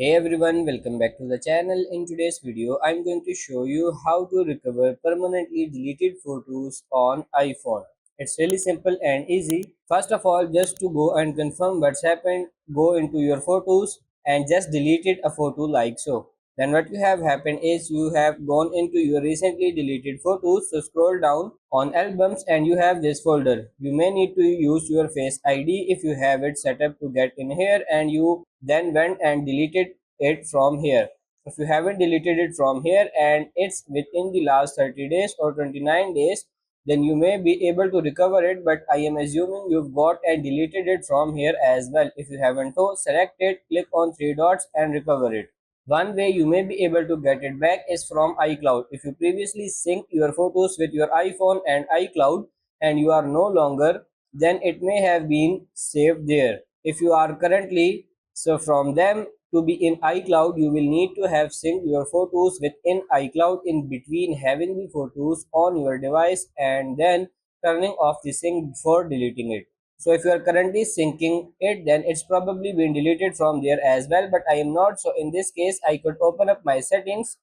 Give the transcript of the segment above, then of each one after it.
Hey everyone, welcome back to the channel. In today's video, I'm going to show you how to recover permanently deleted photos on iPhone. It's really simple and easy. First of all, just to go and confirm what's happened, go into your photos and just deleted a photo like so. Then what you have happened is you have gone into your recently deleted photos. So scroll down on albums and you have this folder. You may need to use your Face ID if you have it set up to get in here, and you then went and deleted it from here. If you haven't deleted it from here and it's within the last 30 days or 29 days, then you may be able to recover it, but I am assuming you've got and deleted it from here as well. If you haven't, so select it, click on three dots and recover it. One way you may be able to get it back is from iCloud. If you previously synced your photos with your iPhone and iCloud and you are no longer, then it may have been saved there. If you are currently, so from them to be in iCloud, you will need to have synced your photos within iCloud in between having the photos on your device and then turning off the sync before deleting it. So if you are currently syncing it, then it's probably been deleted from there as well, but I am not. So in this case, I could open up my settings,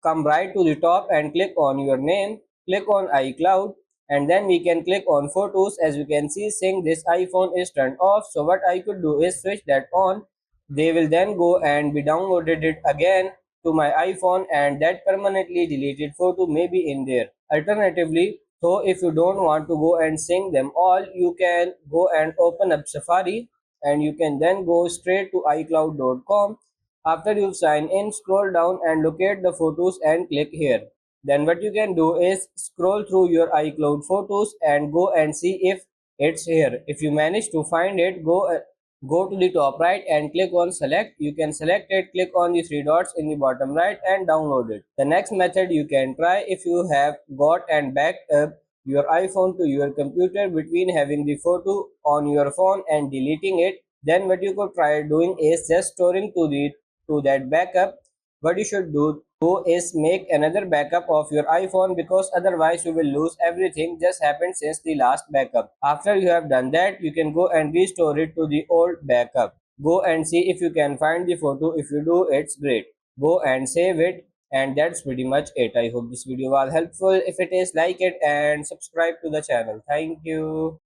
come right to the top and click on your name, click on iCloud, and then we can click on photos. As you can see, saying this iPhone is turned off. So what I could do is switch that on. They will then go and be downloaded it again to my iPhone, and that permanently deleted photo may be in there. Alternatively, so if you don't want to go and sync them all, you can go and open up Safari and you can then go straight to iCloud.com. After you sign in, scroll down and locate the photos and click here. Then what you can do is scroll through your iCloud photos and go and see if it's here. If you manage to find it, go to the top right and click on select. You can select it, click on the three dots in the bottom right and download it. The next method you can try, if you have got and backed up your iPhone to your computer between having the photo on your phone and deleting it, then what you could try doing is just storing to that backup. What you should do is make another backup of your iPhone, because otherwise you will lose everything just happened since the last backup. After you have done that, you can go and restore it to the old backup. Go and see if you can find the photo. If you do, it's great. Go and save it, and that's pretty much it. I hope this video was helpful. If it is, like it and subscribe to the channel. Thank you.